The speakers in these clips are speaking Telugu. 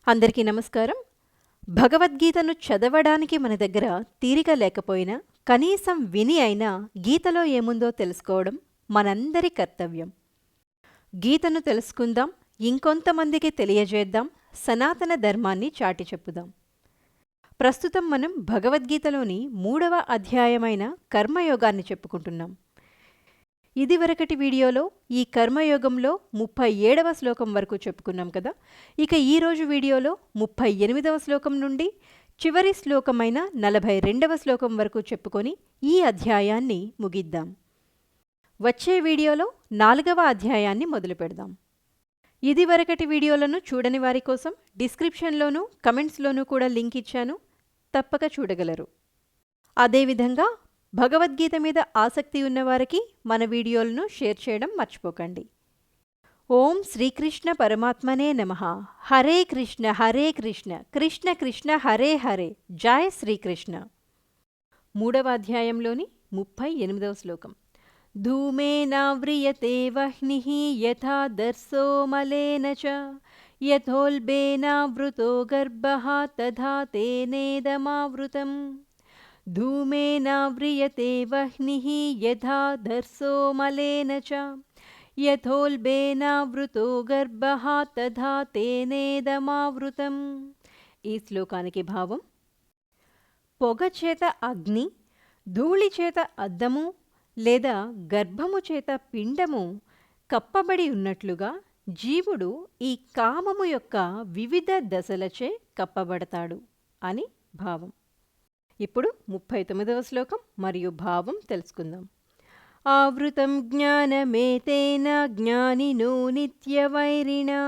అందరికీ నమస్కారం. భగవద్గీతను చదవడానికి మన దగ్గర తీరిక లేకపోయినా కనీసం విని అయినా గీతలో ఏముందో తెలుసుకోవడం మనందరి కర్తవ్యం. గీతను తెలుసుకుందాం, ఇంకొంతమందికి తెలియజేద్దాం, సనాతన ధర్మాన్ని చాటి చెప్పుదాం. ప్రస్తుతం మనం భగవద్గీతలోని 3వ అధ్యాయమైన కర్మయోగాన్ని చెప్పుకుంటున్నాం. ఇదివరకటి వీడియోలో ఈ కర్మయోగంలో 37వ శ్లోకం వరకు చెప్పుకున్నాం కదా. ఇక ఈరోజు వీడియోలో 38వ శ్లోకం నుండి చివరి శ్లోకమైన 42వ శ్లోకం వరకు చెప్పుకొని ఈ అధ్యాయాన్ని ముగిద్దాం. వచ్చే వీడియోలో 4వ అధ్యాయాన్ని మొదలు పెడదాం. ఇదివరకటి వీడియోలను చూడని వారి కోసం డిస్క్రిప్షన్లోనూ కమెంట్స్లోనూ కూడా లింక్ ఇచ్చాను, తప్పక చూడగలరు. అదేవిధంగా భగవద్గీత మీద ఆసక్తి ఉన్నవారికి మన వీడియోలను షేర్ చేయడం మర్చిపోకండి. ఓం శ్రీకృష్ణ పరమాత్మనే నమః. హరే కృష్ణ కృష్ణ కృష్ణ హరే హరే. జయ శ్రీకృష్ణ. 3వ అధ్యాయంలోని 38వ శ్లోకం. ధూమేనావ్రియతే వహ్నిః యథా దర్శో మలేన చ యథోల్బేనావృతో గర్భః తథా తేనేదమావృతం. ధూమేనావ్రియతే వహ్నిః యథా దర్శో మలేన చ యథోల్బేనావృతో గర్భః తథా తేనేదమావృతం. ఈ శ్లోకానికి భావం: పొగ చేత అగ్ని, ధూళి చేత అద్దము లేదా గర్భము చేత పిండము కప్పబడి ఉన్నట్లుగా జీవుడు ఈ కామము యొక్క వివిధ దశలచే కప్పబడతాడు అని భావం. ఇప్పుడు 39వ శ్లోకం మరియు భావం తెలుసుకుందాం. ఆవృతం జ్ఞానమేతేన జ్ఞానినో నిత్యవైరిణా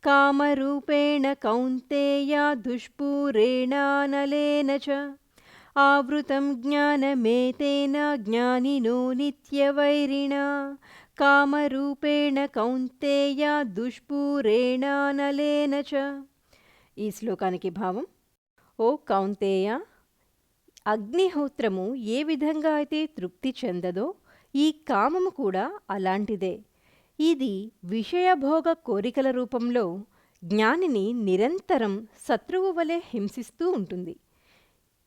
కామరూపేణ కౌంతేయ దుష్పూరేణానలేన చ. ఆవృతం జ్ఞానమేతేన జ్ఞానినో నిత్యవైరిణా కామరూపేణ కౌంతేయ దుష్పూరేణానలేన చ. ఈ శ్లోకానికి భావం: ఓ కౌంతేయ, అగ్నిహోత్రము ఏ విధంగా అయితే తృప్తి చెందదో ఈ కామము కూడా అలాంటిదే. ఇది విషయభోగ కోరికల రూపంలో జ్ఞానిని నిరంతరం శత్రువు వలె హింసిస్తూ ఉంటుంది.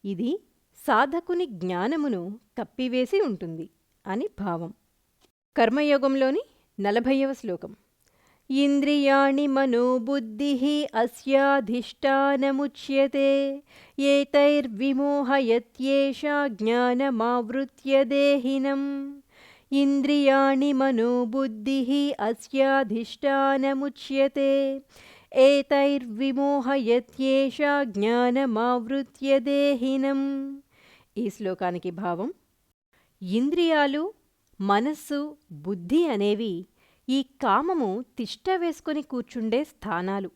ఇది సాధకుని జ్ఞానమును కప్పివేసి ఉంటుంది అని భావం. కర్మయోగంలోని 40వ శ్లోకం. ఇంద్రియాణి మనోబుద్ధిః అస్యాధిష్టానముచ్యతే ఏతైర్విమోహయత్యేష జ్ఞానమావృత్య దేహినం. ఇంద్రియాణి మనోబుద్ధిః అస్యాధిష్టానముచ్యతే ఏతైర్విమోహయత్యేష జ్ఞానమావృత్య దేహినం. ఈ శ్లోకానికి భావం: ఇంద్రియాలు, మనస్సు, బుద్ధి అనేవి ఈ కామము తిష్ట వేసుకొని కూర్చుండే స్థానాలు,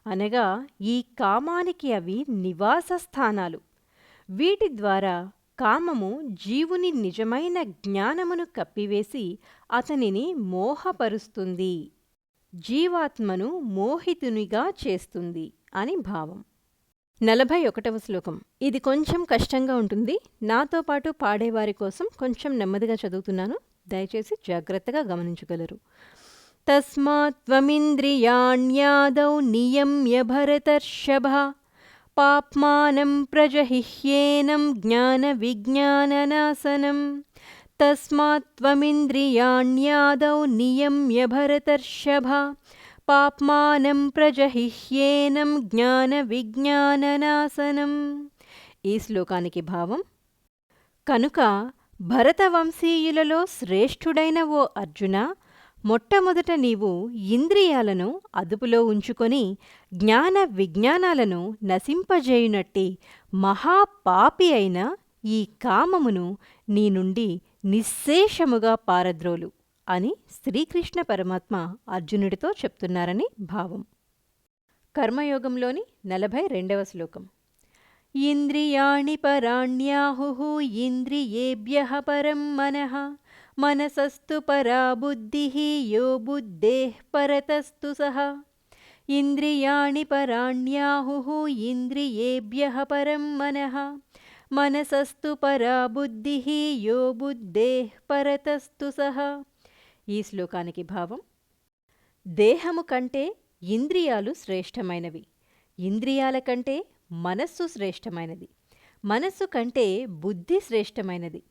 అనగా ఈ కామానికి అవి నివాస స్థానాలు. వీటి ద్వారా కామము జీవుని నిజమైన జ్ఞానమును కప్పివేసి అతనిని మోహపరుస్తుంది, జీవాత్మను మోహితునిగా చేస్తుంది అని భావం. 41వ శ్లోకం. ఇది కొంచెం కష్టంగా ఉంటుంది. నాతో పాటు పాడేవారి కోసం కొంచెం నెమ్మదిగా చదువుతున్నాను, దయచేసి జాగ్రత్తగా గమనించగలరు. తస్మాత్ త్వమింద్రియాణ్యాదౌ నియమ్య భరతర్షభ పాప్మానం ప్రజహిహ్యేనం జ్ఞాన విజ్ఞాననాశనం. తస్మాత్ త్వమింద్రియాణ్యాదౌ నియమ్య భరతర్షభ పాప్మానం ప్రజహిహ్యేనం జ్ఞాన విజ్ఞాననాశనం. ఈ శ్లోకానికి భావం: కనుక భరతవంశీయులలో శ్రేష్ఠుడైన ఓ అర్జున, మొట్టమొదట నీవు ఇంద్రియాలను అదుపులో ఉంచుకొని జ్ఞాన విజ్ఞానాలను నశింపజేయునట్టి మహాపాపి అయిన ఈ కామమును నీ నుండి నిశ్శేషముగా పారద్రోలు అని శ్రీకృష్ణ పరమాత్మ అర్జునుడితో చెప్తున్నారని భావం. కర్మయోగంలోని 42వ శ్లోకం. ఇంద్రియాణి పరాణ్యాహుః ఇంద్రియేభ్యః పరం మనః మనసస్తు పరా బుద్ధిః యో బుద్ధేః పరతస్తు సః. ఇంద్రియాణి పరాణ్యాహుః ఇంద్రియేభ్యః పరం మనః మనసస్తు పరా బుద్ధిః యో బుద్ధేః పరతస్తు సః. ఈ శ్లోకానికి భావం: దేహము కంటే ఇంద్రియాలు శ్రేష్టమైనవి. ఇంద్రియాల కంటే మనస్సు శ్రేష్టమైనది. మనస్సు కంటే బుద్ధి శ్రేష్టమైనది.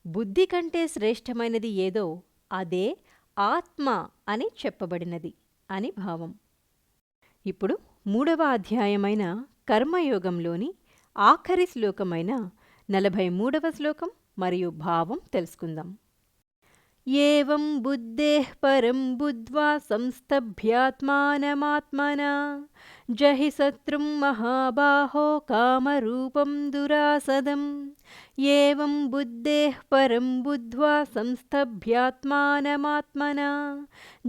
బుద్ధి కంటే శ్రేష్టమైనది ఏదో అదే ఆత్మ అని చెప్పబడినది అని భావం. ఇప్పుడు 3వ అధ్యాయమైన కర్మయోగంలోని ఆఖరి శ్లోకమైన 43వ శ్లోకం మరియు భావం తెలుసుకుందాం. ఏవం బుద్ధేః పరం బుద్ధ్వా సంస్తభ్యాత్మానమాత్మనా జహి శత్రుం మహాబాహో కామరూపం దురాసదం. ఏవం బుద్ధేః పరం బుద్ధ్వా సంస్తభ్యాత్మానమాత్మనా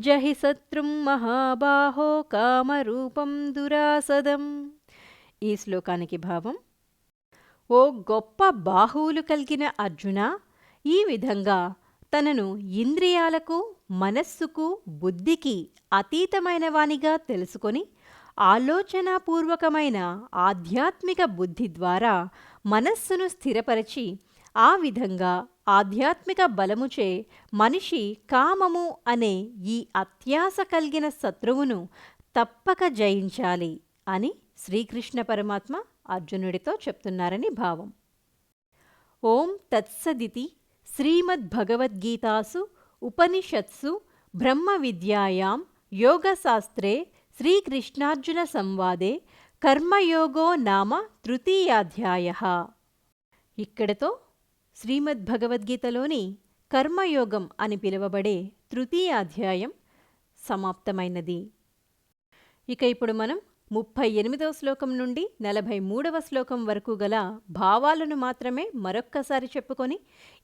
జహి శత్రుం మహాబాహో కామరూపం దురాసదం. ఈ శ్లోకానికి భావం: ఓ గొప్ప బాహువులు కలిగిన అర్జున, ఈ విధంగా తనను ఇంద్రియాలకు, మనస్సుకు, బుద్ధికి అతీతమైన వానిగా తెలుసుకొని ఆలోచనాపూర్వకమైన ఆధ్యాత్మిక బుద్ధి ద్వారా మనస్సును స్థిరపరచి ఆ విధంగా ఆధ్యాత్మిక బలముచే మనిషి కామము అనే ఈ అత్యాస కలిగిన శత్రువును తప్పక జయించాలి అని శ్రీకృష్ణ పరమాత్మ అర్జునుడితో చెప్తున్నారని భావం. ఓం తత్సదితి శ్రీమద్భగవద్గీతాసు ఉపనిషత్సు బ్రహ్మ విద్యాయాం యోగశాస్త్రే శ్రీకృష్ణార్జున సంవాదే కర్మయోగో నామ తృతీయాధ్యాయః. ఇక్కడతో శ్రీమద్భగవద్గీతలోని కర్మయోగం అని పిలువబడే తృతీయాధ్యాయం సమాప్తమైనది. ఇక ఇప్పుడు మనం 38వ శ్లోకం నుండి 43వ శ్లోకం వరకు గల భావాలను మాత్రమే మరొక్కసారి చెప్పుకొని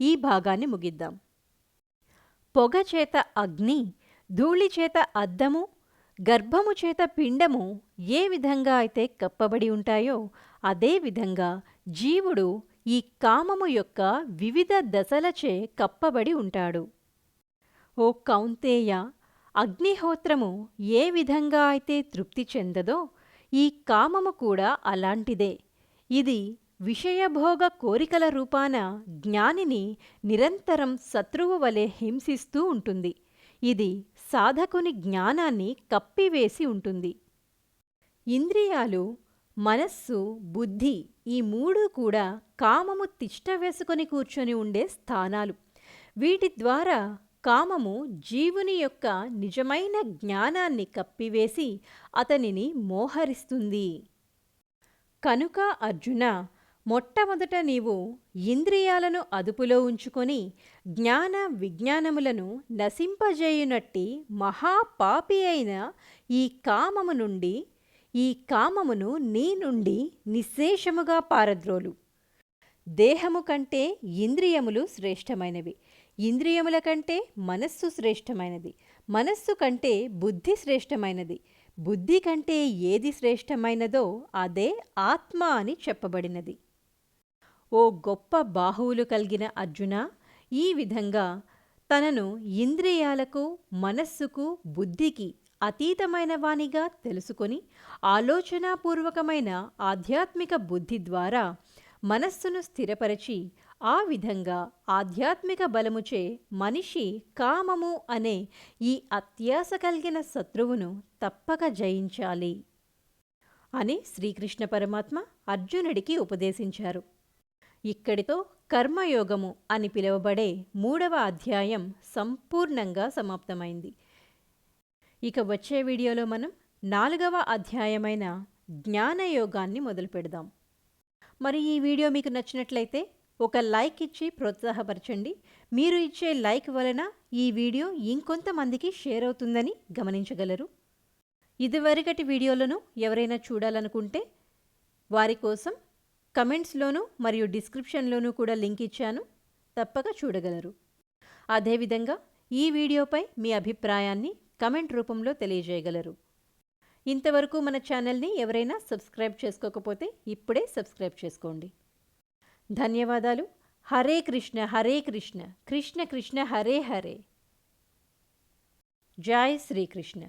ఈ భాగాన్ని ముగిద్దాం. పొగ చేత అగ్ని, ధూళి చేత అద్దము, గర్భము చేత పిండము ఏ విధంగా అయితే కప్పబడి ఉంటాయో అదే విధంగా జీవుడు ఈ కామము యొక్క వివిధ దశలచే కప్పబడి ఉంటాడు. ఓ కౌంతేయ, అగ్నిహోత్రము ఏ విధంగా అయితే తృప్తి చెందదో ఈ కామము కూడా అలాంటిదే. ఇది విషయభోగ కోరికల రూపాన జ్ఞానిని నిరంతరం శత్రువు వలె హింసిస్తూ ఉంటుంది. ఇది సాధకుని జ్ఞానాన్ని కప్పివేసి ఉంటుంది. ఇంద్రియాలు, మనస్సు, బుద్ధి ఈ మూడు కూడా కామము తిష్ట వేసుకొని కూర్చొని ఉండే స్థానాలు. వీటి ద్వారా కామము జీవుని యొక్క నిజమైన జ్ఞానాన్ని కప్పివేసి అతనిని మోహరిస్తుంది. కనుక అర్జున, మొట్టమొదట నీవు ఇంద్రియాలను అదుపులో ఉంచుకొని జ్ఞాన విజ్ఞానములను నశింపజేయునట్టి మహాపాపి అయిన ఈ కామమును నీ నుండి నిశ్శేషముగా పారద్రోలు. దేహము కంటే ఇంద్రియములు శ్రేష్టమైనవి, ఇంద్రియముల కంటే మనస్సు శ్రేష్టమైనది, మనస్సు కంటే బుద్ధి శ్రేష్టమైనది, బుద్ధి కంటే ఏది శ్రేష్టమైనదో అదే ఆత్మ అని చెప్పబడినది. ఓ గొప్ప బాహువులు కలిగిన అర్జున, ఈ విధంగా తనను ఇంద్రియాలకు, మనస్సుకు, బుద్ధికి అతీతమైన వానిగా తెలుసుకొని ఆలోచనాపూర్వకమైన ఆధ్యాత్మిక బుద్ధి ద్వారా మనస్సును స్థిరపరచి ఆ విధంగా ఆధ్యాత్మిక బలముచే మనిషి కామము అనే ఈ అత్యాస కలిగిన శత్రువును తప్పక జయించాలి అని శ్రీకృష్ణ పరమాత్మ అర్జునుడికి ఉపదేశించారు. ఇక్కడితో కర్మయోగము అని పిలువబడే 3వ అధ్యాయం సంపూర్ణంగా సమాప్తమైంది. ఇక వచ్చే వీడియోలో మనం 4వ అధ్యాయమైన జ్ఞానయోగాన్ని మొదలు పెడదాం. మరి ఈ వీడియో మీకు నచ్చినట్లయితే ఒక లైక్ ఇచ్చి ప్రోత్సాహపరచండి. మీరు ఇచ్చే లైక్ వలన ఈ వీడియో ఇంకొంతమందికి షేర్ అవుతుందని గమనించగలరు. ఇదివరకటి వీడియోలను ఎవరైనా చూడాలనుకుంటే వారి కోసం కమెంట్స్లోనూ మరియు డిస్క్రిప్షన్లోనూ కూడా లింక్ ఇచ్చాను, తప్పక చూడగలరు. అదేవిధంగా ఈ వీడియోపై మీ అభిప్రాయాన్ని కమెంట్ రూపంలో తెలియజేయగలరు. ఇంతవరకు మన ఛానల్ని ఎవరైనా సబ్స్క్రైబ్ చేసుకోకపోతే ఇప్పుడే సబ్స్క్రైబ్ చేసుకోండి. ధన్యవాదాలు. హరే కృష్ణ హరే కృష్ణ కృష్ణ కృష్ణ హరే హరే. జై శ్రీకృష్ణ.